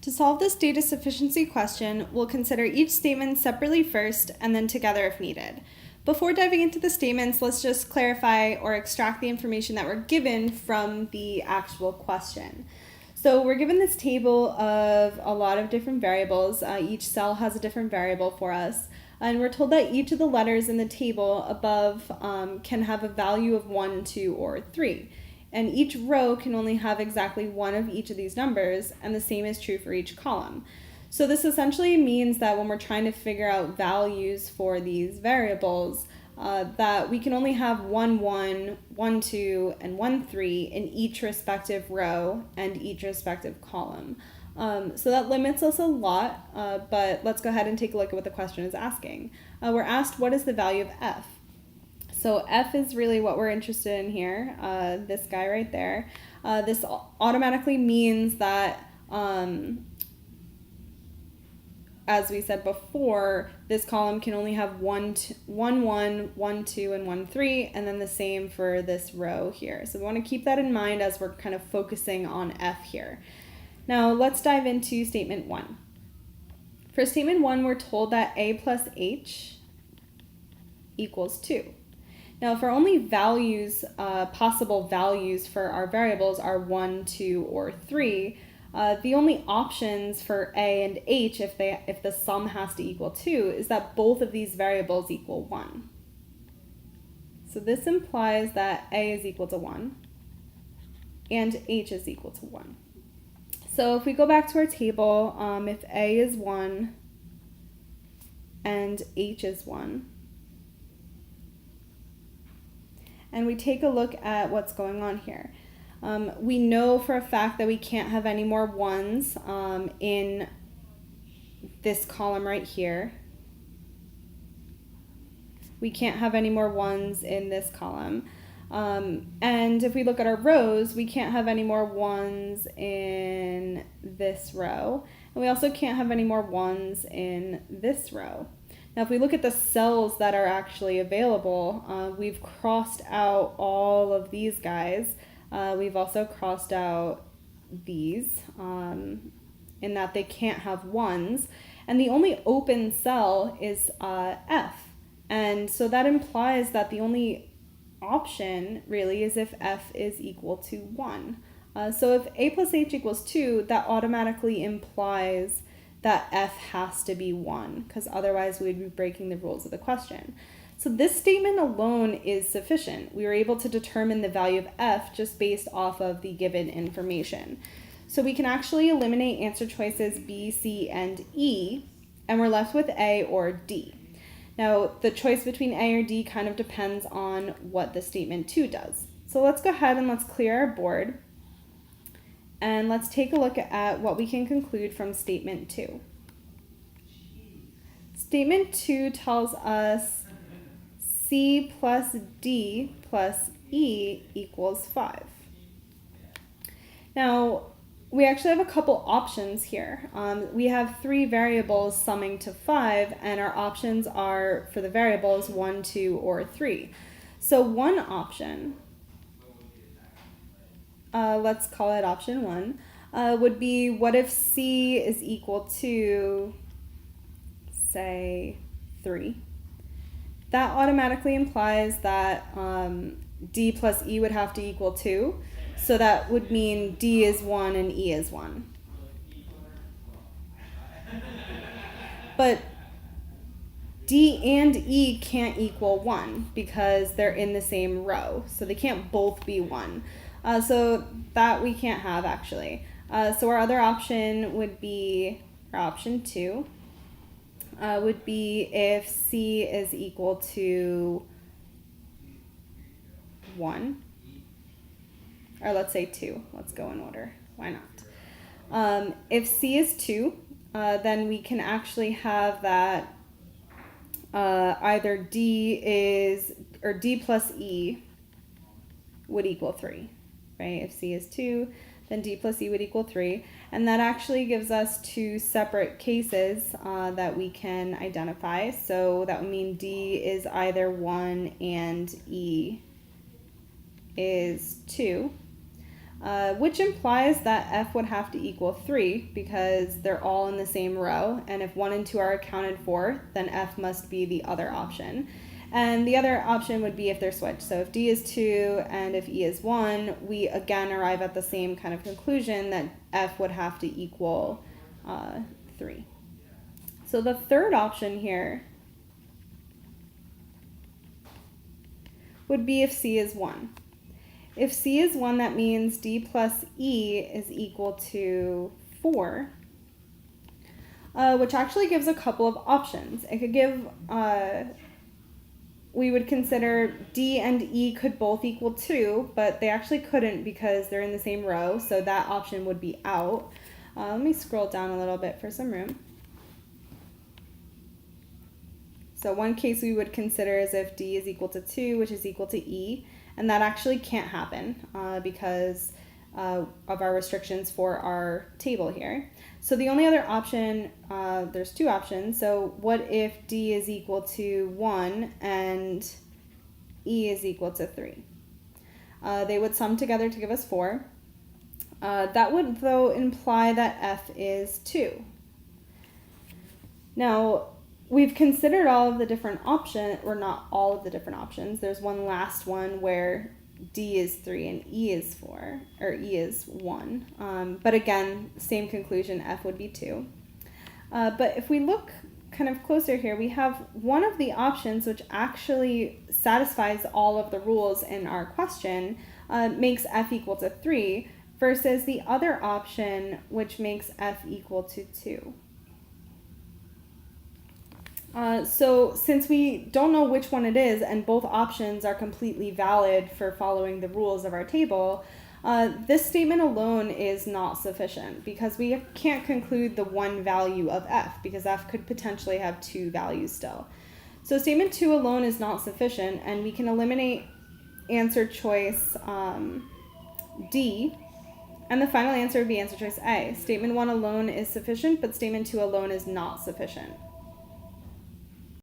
To solve this data sufficiency question, we'll consider each statement separately first and then together if needed. Before diving into the statements, let's just clarify or extract the information that we're given from the actual question. So we're given this table of a lot of different variables. Each cell has a different variable for us. And we're told that each of the letters in the table above can have a value of 1, 2, or 3. And each row can only have exactly one of each of these numbers, and the same is true for each column. So this essentially means that when we're trying to figure out values for these variables, that we can only have 1, 1, 1, 2, and 1, 3 in each respective row and each respective column. So that limits us a lot, but let's go ahead and take a look at what the question is asking. We're asked, what is the value of f? So f is really what we're interested in here, this guy right there. This automatically means that, as we said before, this column can only have 1, 1, 1, 2, and 1, 3, and then the same for this row here. So we want to keep that in mind as we're kind of focusing on f here. Now let's dive into statement 1. For statement 1, we're told that a plus h equals 2. Now, if our only values, possible values for our variables are 1, 2, or 3, the only options for a and h, if the sum has to equal 2, is that both of these variables equal 1. So this implies that a is equal to 1 and h is equal to 1. So if we go back to our table, if a is 1 and h is 1, and we take a look at what's going on here. We know for a fact that we can't have any more 1s in this column right here. We can't have any more 1s in this column. And if we look at our rows, we can't have any more 1s in this row. And we also can't have any more 1s in this row. Now, if we look at the cells that are actually available, we've crossed out all of these guys. We've also crossed out these in that they can't have 1s. And the only open cell is F. And so that implies that the only option really is if F is equal to 1. So if a plus h equals 2, that automatically implies that f has to be 1, because otherwise we'd be breaking the rules of the question. So this statement alone is sufficient. We were able to determine the value of f just based off of the given information. So we can actually eliminate answer choices B, C, and E, and we're left with A or D. Now, the choice between A or D kind of depends on what the statement 2 does. So let's go ahead and let's clear our board. And let's take a look at what we can conclude from statement 2. Statement 2 tells us C plus D plus E equals 5. Now, we actually have a couple options here. We have 3 variables summing to 5, and our options are for the variables 1, 2, or 3. So one option, let's call it option 1, would be what if C is equal to, say, 3. That automatically implies that D plus E would have to equal 2. So that would mean D is 1 and E is 1. But D and E can't equal 1 because they're in the same row. So they can't both be 1. So that we can't have actually. So our other option would be, or option 2, would be if C is equal to 1. Or let's say 2. Let's go in order. Why not? If C is 2, then we can actually have that either D plus E would equal 3, right? If C is 2, then D plus E would equal 3. And that actually gives us 2 separate cases that we can identify. So that would mean D is either 1 and E is 2. which implies that F would have to equal 3 because they're all in the same row, and if 1 and 2 are accounted for, then F must be the other option. And the other option would be if they're switched. So if D is 2 and if E is 1, we again arrive at the same kind of conclusion that F would have to equal 3. So the third option here would be if C is 1. If C is 1, that means D plus E is equal to 4, which actually gives a couple of options. It could give, we would consider D and E could both equal 2, but they actually couldn't because they're in the same row, so that option would be out. Let me scroll down a little bit for some room. So one case we would consider is if D is equal to 2, which is equal to E, and that actually can't happen because of our restrictions for our table here. So the only other option, there's two options. So what if D is equal to 1 and E is equal to 3? They would sum together to give us 4. That would, though, imply that F is 2. Now, we've considered all of the different options, or not all of the different options. There's one last one where D is 3 and E is 4, or E is 1. But again, same conclusion, F would be 2. But if we look kind of closer here, we have one of the options which actually satisfies all of the rules in our question, makes F equal to 3, versus the other option which makes F equal to 2. So since we don't know which one it is and both options are completely valid for following the rules of our table, this statement alone is not sufficient because we can't conclude the one value of F because F could potentially have two values still. So statement 2 alone is not sufficient, and we can eliminate answer choice D, and the final answer would be answer choice A. Statement 1 alone is sufficient, but statement 2 alone is not sufficient.